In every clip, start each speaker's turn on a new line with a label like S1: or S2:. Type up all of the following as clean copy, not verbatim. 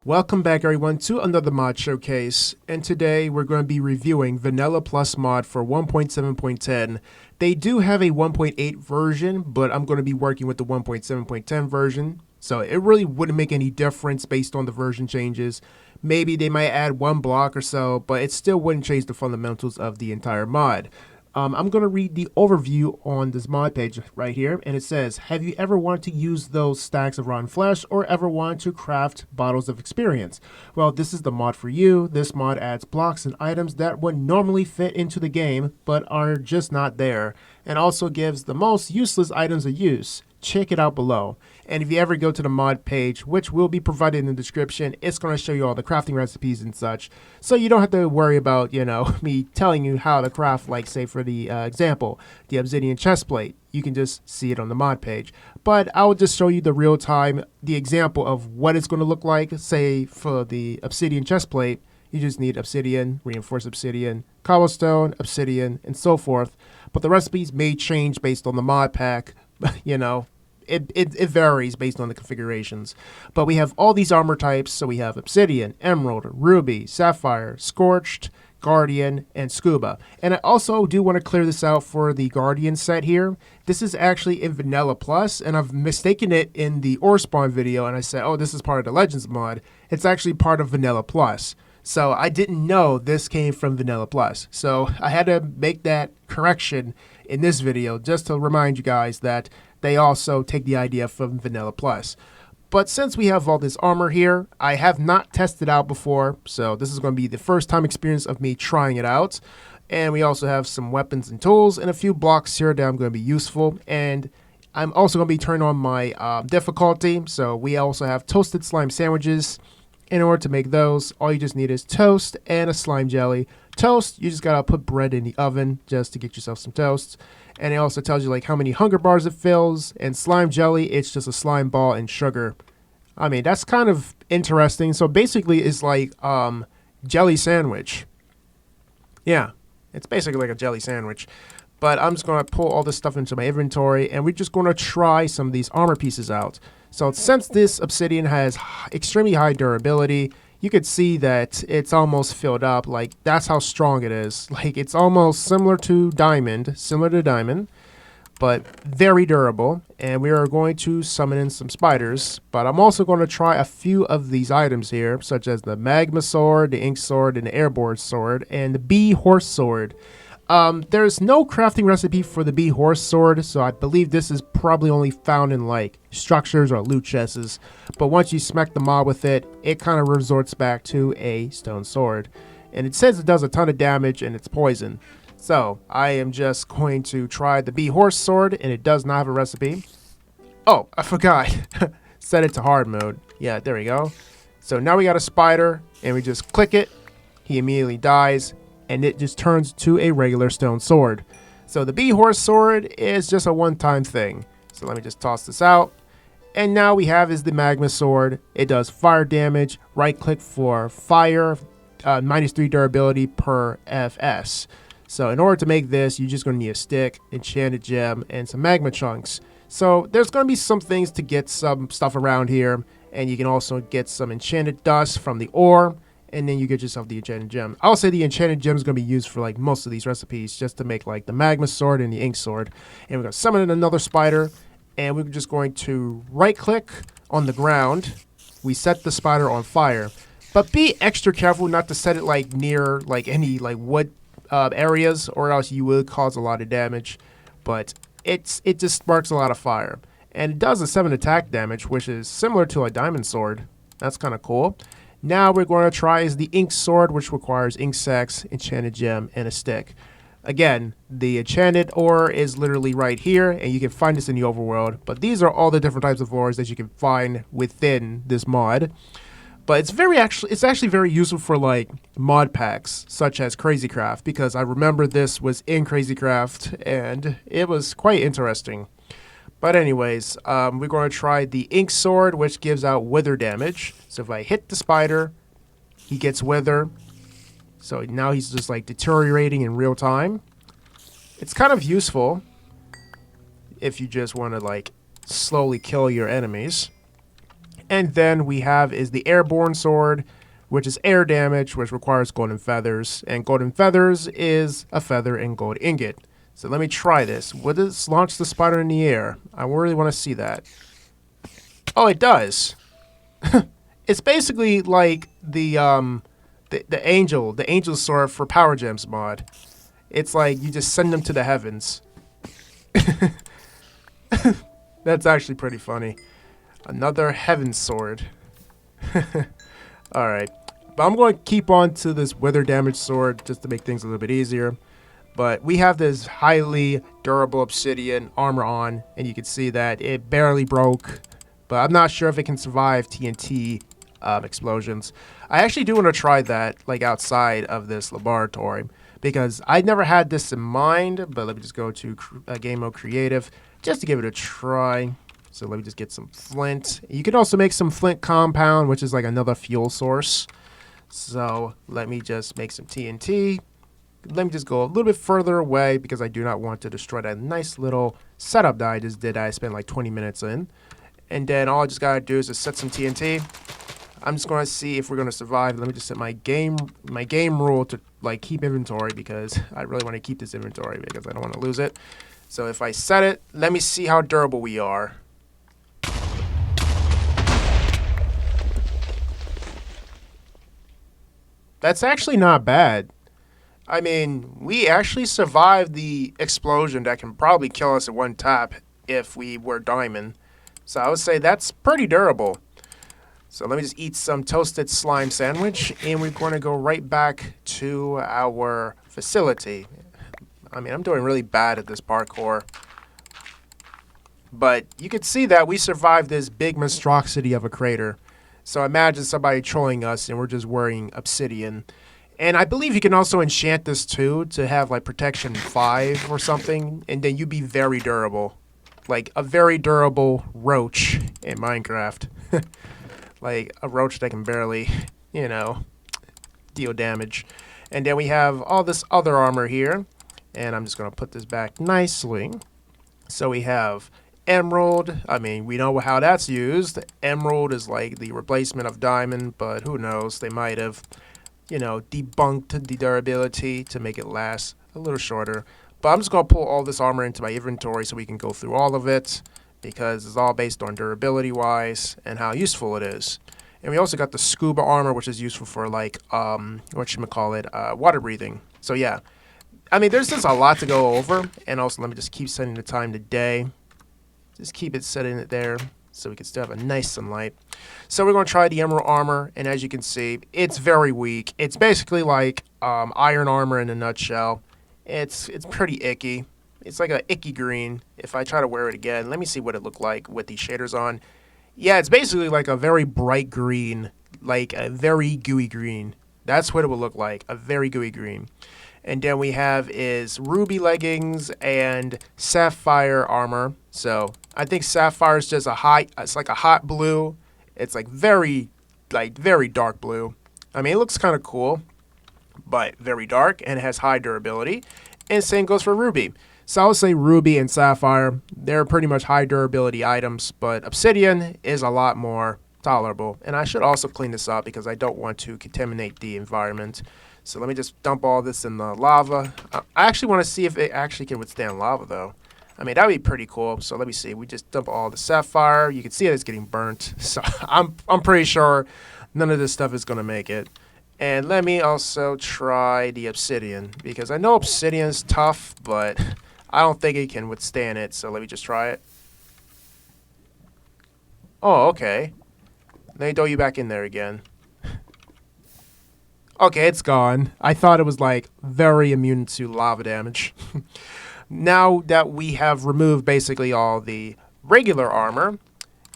S1: Welcome back everyone to another mod showcase, and today we're going to be reviewing VanillaPlus mod for 1.7.10. They do have a 1.8 version, but I'm going to be working with the 1.7.10 version, so it really wouldn't make any difference based on the version changes. Maybe they might add one block or so, but it still wouldn't change the fundamentals of the entire mod. I'm going to read the overview on this mod page right here, and it says, have you ever wanted to use those stacks of rotten flesh or ever wanted to craft bottles of experience? Well, this is the mod for you. This mod adds blocks and items that would normally fit into the game, but are just not there, and also gives the most useless items a use. Check it out below. And if you ever go to the mod page, which will be provided in the description, it's going to show you all the crafting recipes and such. So you don't have to worry about, me telling you how to craft, like say for the example, the obsidian chestplate. You can just see it on the mod page. But I will just show you the real time, the example of what it's going to look like. Say for the obsidian chestplate, you just need obsidian, reinforced obsidian, cobblestone, obsidian, and so forth. But the recipes may change based on the mod pack, It varies based on the configurations. But we have all these armor types. So we have obsidian, emerald, ruby, sapphire, scorched, guardian, and scuba. And I also do want to clear this out for the guardian set here. This is actually in VanillaPlus, and I've mistaken it in the ore spawn video, and I said, oh, this is part of the Legends mod. It's actually part of VanillaPlus. So I didn't know this came from VanillaPlus. So I had to make that correction in this video just to remind you guys that they also take the idea from VanillaPlus. But since we have all this armor here, I have not tested out before, so this is going to be the first time experience of me trying it out. And we also have some weapons and tools and a few blocks here that I'm going to be useful. And I'm also going to be turning on my difficulty. So we also have toasted slime sandwiches. In order to make those, all you just need is toast and a slime jelly. Toast, you just gotta put bread in the oven just to get yourself some toast. And it also tells you like how many hunger bars it fills. And slime jelly, it's just a slime ball and sugar. I mean, that's kind of interesting. So basically it's like jelly sandwich. Yeah, it's basically like a jelly sandwich. But I'm just going to pull all this stuff into my inventory, and we're just going to try some of these armor pieces out. So since this obsidian has extremely high durability, you could see that it's almost filled up. Like, that's how strong it is. Like, it's almost similar to diamond, but very durable. And we are going to summon in some spiders. But I'm also going to try a few of these items here, such as the magma sword, the ink sword, and the airborne sword, and the bee horse sword. There's no crafting recipe for the bee horse sword, so I believe this is probably only found in like structures or loot chests. But once you smack the mob with it, it kind of resorts back to a stone sword. And it says it does a ton of damage and it's poison. So I am just going to try the bee horse sword, and it does not have a recipe. Oh, I forgot. Set it to hard mode. Yeah, there we go. So now we got a spider, and we just click it. He immediately dies, and it just turns to a regular stone sword. So the bee horse sword is just a one-time thing. So let me just toss this out. And now we have is the magma sword. It does fire damage. Right click for fire, -3 durability per FS. So in order to make this, you're just going to need a stick, enchanted gem, and some magma chunks. So there's going to be some things to get some stuff around here. And you can also get some enchanted dust from the ore. And then you get yourself the enchanted gem. I'll say the enchanted gem is going to be used for like most of these recipes, just to make like the magma sword and the ink sword. And we're going to summon in another spider, and we're just going to right click on the ground. We set the spider on fire, but be extra careful not to set it like near like any like wood areas, or else you will cause a lot of damage. But it just sparks a lot of fire, and it does a 7 attack damage, which is similar to a diamond sword. That's kind of cool. Now we're going to try is the ink sword, which requires ink sacks, enchanted gem, and a stick. Again, the enchanted ore is literally right here, and you can find this in the overworld. But these are all the different types of ores that you can find within this mod. But it's actually very useful for like mod packs such as Crazycraft, because I remember this was in Crazycraft and it was quite interesting. But anyways, we're going to try the ink sword, which gives out wither damage. So if I hit the spider, he gets wither. So now he's just like deteriorating in real time. It's kind of useful if you just want to like slowly kill your enemies. And then we have is the airborne sword, which is air damage, which requires golden feathers. And golden feathers is a feather and gold ingot. So let me try this. Would this launch the spider in the air? I really want to see that. Oh, it does. It's basically like the angel sword for Power Gems mod. It's like you just send them to the heavens. That's actually pretty funny. Another heaven sword. Alright. But I'm going to keep on to this wither damage sword just to make things a little bit easier. But we have this highly durable obsidian armor on, and you can see that it barely broke. But I'm not sure if it can survive TNT explosions. I actually do want to try that like outside of this laboratory, because I never had this in mind. But let me just go to game mode creative just to give it a try. So let me just get some flint. You can also make some flint compound, which is like another fuel source. So let me just make some TNT. Let me just go a little bit further away because I do not want to destroy that nice little setup that I just did. I spent like 20 minutes in. And then all I just gotta do is just set some TNT. I'm just gonna see if we're gonna survive. Let me just set my game rule to like keep inventory, because I really want to keep this inventory because I don't want to lose it. So if I set it, let me see how durable we are. That's actually not bad. I mean, we actually survived the explosion that can probably kill us at one tap if we were diamond. So I would say that's pretty durable. So let me just eat some toasted slime sandwich, and we're going to go right back to our facility. I mean, I'm doing really bad at this parkour. But you can see that we survived this big monstrosity of a crater. So imagine somebody trolling us and we're just wearing obsidian. And I believe you can also enchant this too to have like protection 5 or something, and then you'd be very durable. Like a very durable roach in Minecraft. Like a roach that can barely, you know, deal damage. And then we have all this other armor here. And I'm just going to put this back nicely. So we have emerald. I mean, we know how that's used. Emerald is like the replacement of diamond, but who knows? They might have, you know, debunked the durability to make it last a little shorter. But I'm just going to pull all this armor into my inventory so we can go through all of it, because it's all based on durability wise and how useful it is. And we also got the scuba armor, which is useful for like water breathing. So yeah, I mean, there's just a lot to go over. And also, let me just keep setting the time to day. Just keep it setting it there so we can still have a nice sunlight. So we're going to try the emerald armor, and as you can see, it's very weak. It's basically like iron armor in a nutshell. It's pretty icky. It's like a icky green. If I try to wear it again, let me see what it looked like with these shaders on. Yeah, it's basically like a very bright green, like a very gooey green. That's what it would look like, a very gooey green. And then we have is ruby leggings and sapphire armor. So I think sapphire is just it's like a hot blue. It's like very dark blue. I mean, it looks kind of cool, but very dark, and it has high durability. And same goes for ruby. So I would say ruby and sapphire, they're pretty much high durability items, but obsidian is a lot more tolerable. And I should also clean this up because I don't want to contaminate the environment. So let me just dump all this in the lava. I actually want to see if it actually can withstand lava, though. I mean, that would be pretty cool. So let me see. We just dump all the sapphire. You can see it's getting burnt. So I'm pretty sure none of this stuff is going to make it. And let me also try the obsidian, because I know obsidian's tough, but I don't think it can withstand it. So let me just try it. Oh, okay. Let me throw you back in there again. Okay, it's gone. I thought it was like very immune to lava damage. Now that we have removed basically all the regular armor,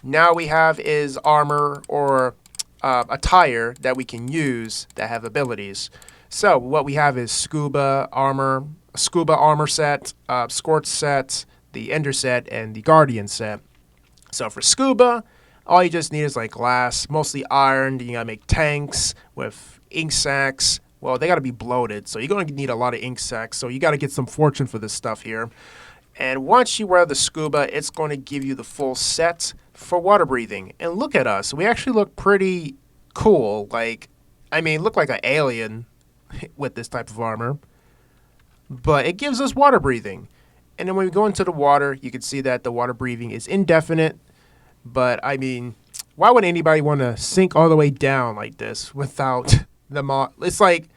S1: now we have is armor or attire that we can use that have abilities. So what we have is scuba armor set, scorch set, the ender set, and the guardian set. So for scuba, all you just need is like glass, mostly iron. You gotta make tanks with ink sacks. Well, they gotta be bloated, so you're gonna need a lot of ink sacks. So you gotta get some fortune for this stuff here. And once you wear the scuba, it's going to give you the full set for water breathing. And look at us. We actually look pretty cool. Like, I mean, look like an alien with this type of armor. But it gives us water breathing. And then when we go into the water, you can see that the water breathing is indefinite. But, I mean, why would anybody want to sink all the way down like this without the mod? It's like,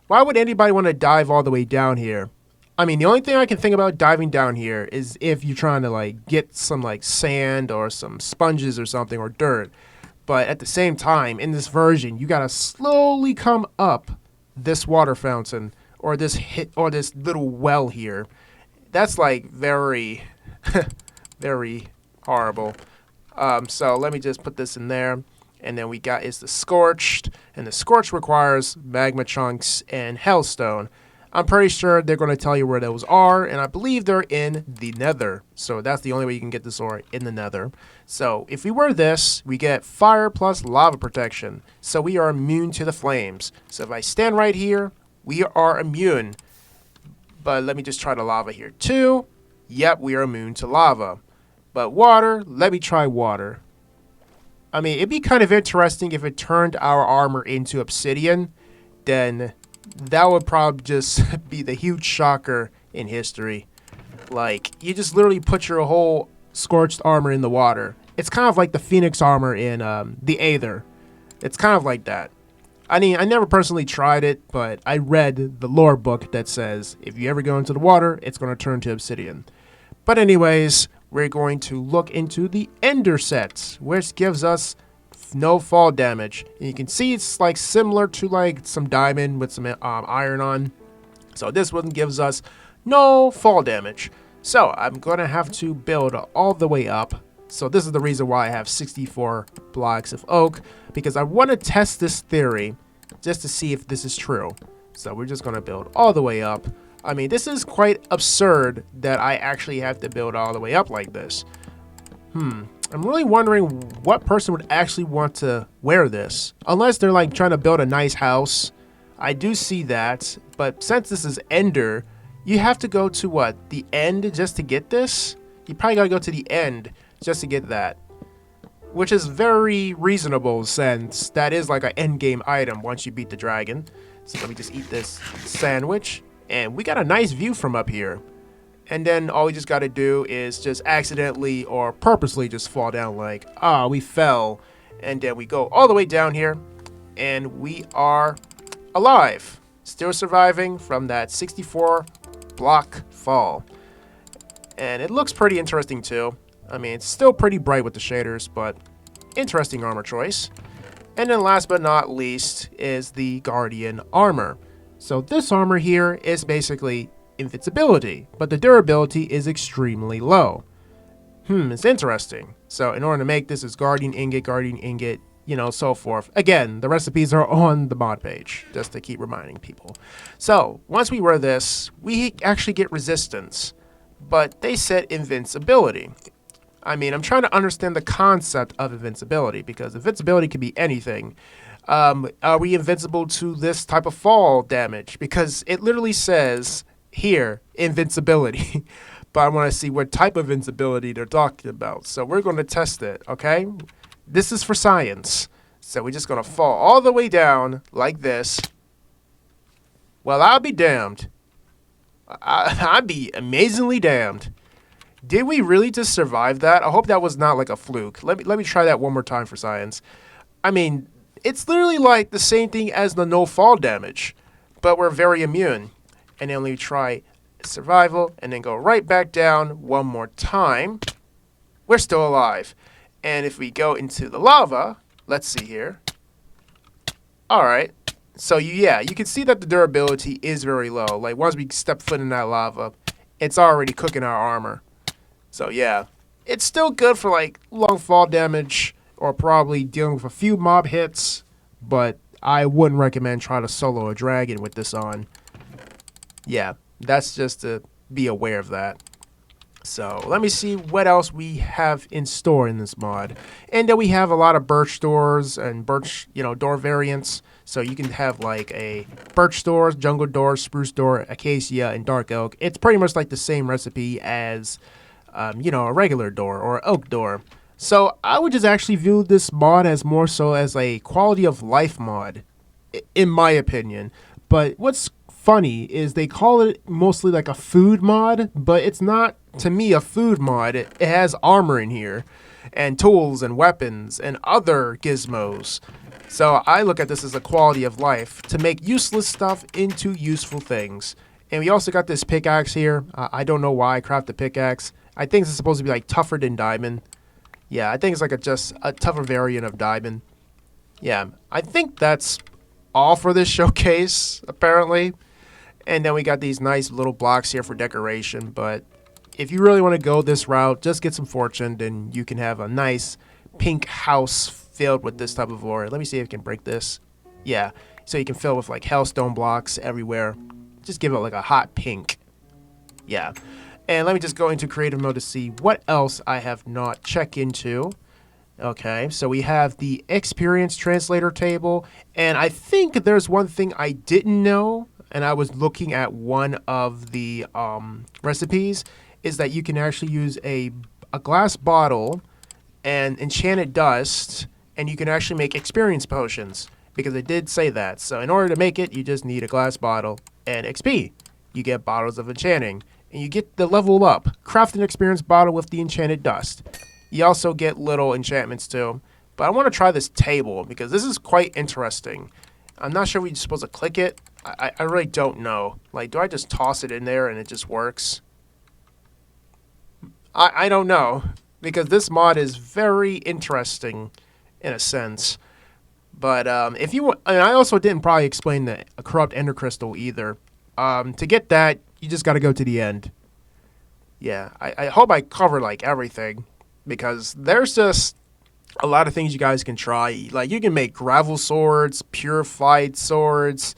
S1: why would anybody want to dive all the way down here? I mean, the only thing I can think about diving down here is if you're trying to, like, get some, like, sand or some sponges or something or dirt. But at the same time, in this version, you got to slowly come up this water fountain or this little well here. That's, like, very, very horrible. So let me just put this in there. And then we got is the Scorched. And the Scorched requires magma chunks and hellstone. I'm pretty sure they're going to tell you where those are, and I believe they're in the nether. So that's the only way you can get this ore, in the nether. So if we wear this, we get fire plus lava protection. So we are immune to the flames. So if I stand right here, we are immune. But let me just try the lava here too. Yep, we are immune to lava. But water, let me try water. I mean, it'd be kind of interesting if it turned our armor into obsidian. Then that would probably just be the huge shocker in history. Like, you just literally put your whole scorched armor in the water. It's kind of like the Phoenix armor in the Aether. It's kind of like that. I mean, I never personally tried it, but I read the lore book that says if you ever go into the water, it's going to turn to obsidian. But anyways, we're going to look into the Ender set, which gives us no fall damage. And you can see it's like similar to like some diamond with some iron on. So this one gives us no fall damage. So I'm going to have to build all the way up. So this is the reason why I have 64 blocks of oak, because I want to test this theory just to see if this is true. So we're just going to build all the way up. I mean, this is quite absurd that I actually have to build all the way up like this. I'm really wondering what person would actually want to wear this. Unless they're like trying to build a nice house. I do see that. But since this is Ender, you have to go to what? The end just to get this? You probably gotta go to the end just to get that. Which is very reasonable since that is like an end game item once you beat the dragon. So let me just eat this sandwich. And we got a nice view from up here. And then all we just got to do is just accidentally or purposely just fall down like, we fell. And then we go all the way down here. And we are alive. Still surviving from that 64 block fall. And it looks pretty interesting too. I mean, it's still pretty bright with the shaders, but interesting armor choice. And then last but not least is the Guardian armor. So this armor here is basically invincibility, but the durability is extremely low. It's interesting. So in order to make this is Guardian Ingot, you know, so forth. Again, the recipes are on the mod page, just to keep reminding people. So once we wear this, we actually get resistance, but they said invincibility. I mean, I'm trying to understand the concept of invincibility, because invincibility can be anything. Are we invincible to this type of fall damage? Because it literally says here, invincibility. But I want to see what type of invincibility they're talking about. So we're going to test it, okay? This is for science. So we're just going to fall all the way down like this. Well, I'll be damned. I'd be amazingly damned. Did we really just survive that? I hope that was not like a fluke. Let me try that one more time for science. I mean, it's literally like the same thing as the no fall damage, but we're very immune. And then we try survival and then go right back down one more time. We're still alive. And if we go into the lava, let's see here. All right. So yeah, you can see that the durability is very low. Like once we step foot in that lava, it's already cooking our armor. So yeah, it's still good for like long fall damage or probably dealing with a few mob hits, but I wouldn't recommend trying to solo a dragon with this on. Yeah, that's just to be aware of that. So let me see what else we have in store in this mod. And then we have a lot of birch doors and birch, door variants. So you can have like a birch door, jungle door, spruce door, acacia, and dark oak. It's pretty much like the same recipe as, a regular door or oak door. So I would just actually view this mod as more so as a quality of life mod, in my opinion. But what's funny is they call it mostly like a food mod, but it's not to me a food mod. It has armor in here, and tools and weapons and other gizmos. So I look at this as a quality of life to make useless stuff into useful things. And we also got this pickaxe here. I don't know why I craft the pickaxe. I think it's supposed to be like tougher than diamond. Yeah, I think it's like just a tougher variant of diamond. Yeah, I think that's all for this showcase, apparently. And then we got these nice little blocks here for decoration. But if you really want to go this route, just get some fortune, and you can have a nice pink house filled with this type of lore. Let me see if I can break this. Yeah, so you can fill with like hellstone blocks everywhere. Just give it like a hot pink. Yeah. And let me just go into creative mode to see what else I have not checked into. Okay, so we have the experience translator table, and I think there's one thing I didn't know, and I was looking at one of the recipes, is that you can actually use a glass bottle and enchanted dust, and you can actually make experience potions, because it did say that. So in order to make it, you just need a glass bottle and XP. You get bottles of enchanting, and you get the level up. Craft an experience bottle with the enchanted dust. You also get little enchantments too. But I want to try this table because this is quite interesting. I'm not sure we're supposed to click it. I really don't know. Like, do I just toss it in there and it just works? I don't know. Because this mod is very interesting in a sense. But if you want, and I also didn't probably explain the corrupt ender crystal either. To get that, you just got to go to the end. Yeah, I hope I cover like everything, because there's just a lot of things you guys can try. Like, you can make gravel swords, purified swords,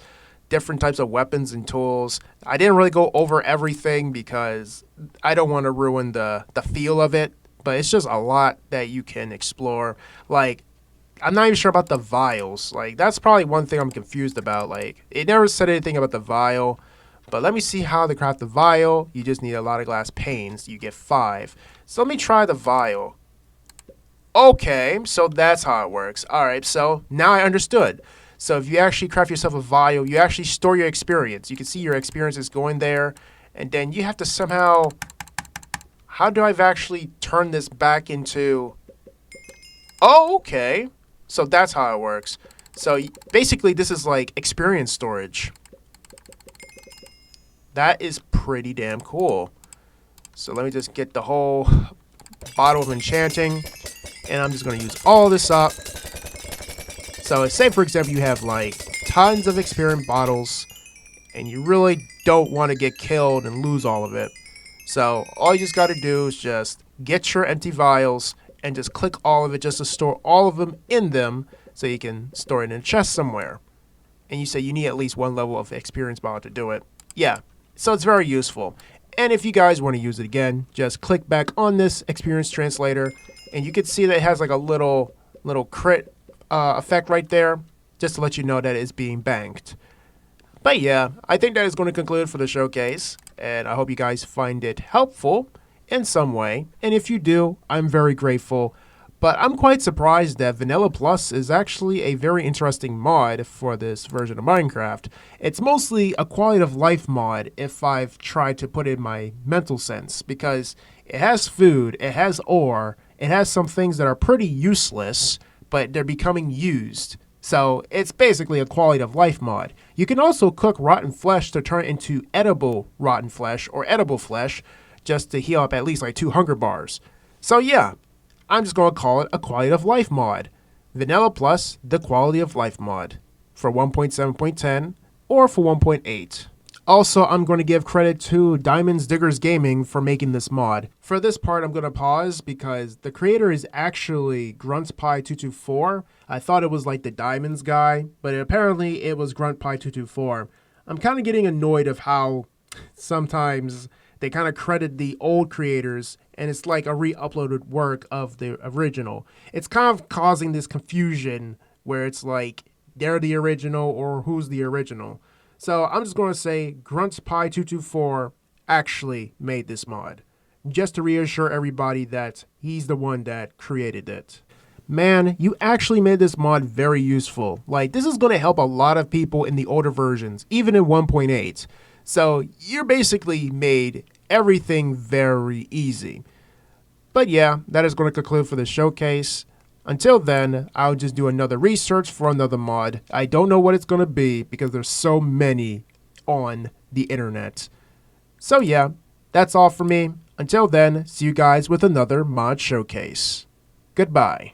S1: different types of weapons and tools. I didn't really go over everything because I don't want to ruin the feel of it, but it's just a lot that you can explore. Like, I'm not even sure about the vials. Like, that's probably one thing I'm confused about. Like, it never said anything about the vial. But let me see how to craft the vial. You just need a lot of glass panes. You get 5. So let me try the vial. Okay, so that's how it works. Alright, so now I understood. So if you actually craft yourself a vial, you actually store your experience. You can see your experience is going there. And then you have to somehow... How do I actually turn this back into... Oh, okay. So that's how it works. So basically this is like experience storage. That is pretty damn cool. So let me just get the whole bottle of enchanting, and I'm just going to use all this up. So say, for example, you have like tons of experience bottles, and you really don't want to get killed and lose all of it. So all you just got to do is just get your empty vials and just click all of it just to store all of them in them, so you can store it in a chest somewhere. And you say you need at least 1 level of experience bottle to do it. Yeah. So it's very useful. And if you guys want to use it again, just click back on this experience translator, and you can see that it has like a little crit effect right there, just to let you know that it's being banked. But yeah, I think that is going to conclude for the showcase, and I hope you guys find it helpful in some way. And if you do, I'm very grateful. But I'm quite surprised that VanillaPlus is actually a very interesting mod for this version of Minecraft. It's mostly a quality of life mod if I've tried to put in my mental sense, because it has food, it has ore, it has some things that are pretty useless, but they're becoming used. So it's basically a quality of life mod. You can also cook rotten flesh to turn into edible rotten flesh or edible flesh, just to heal up at least like 2 hunger bars. So yeah. I'm just going to call it a quality of life mod. VanillaPlus, the quality of life mod, for 1.7.10 or for 1.8. Also, I'm going to give credit to Diamonds Diggers Gaming for making this mod. For this part, I'm going to pause because the creator is actually GruntPie224. I thought it was like the Diamonds guy, but apparently it was GruntPie224. I'm kind of getting annoyed of how sometimes they kind of credit the old creators, and it's like a re-uploaded work of the original. It's kind of causing this confusion where it's like they're the original or who's the original. So I'm just going to say GruntPie224 actually made this mod. just to reassure everybody that he's the one that created it. Man, you actually made this mod very useful. Like, this is going to help a lot of people in the older versions, even in 1.8. So, you basically made everything very easy. But yeah, that is going to conclude for the showcase. Until then, I'll just do another research for another mod. I don't know what it's going to be because there's so many on the internet. So yeah, that's all for me. Until then, see you guys with another mod showcase. Goodbye.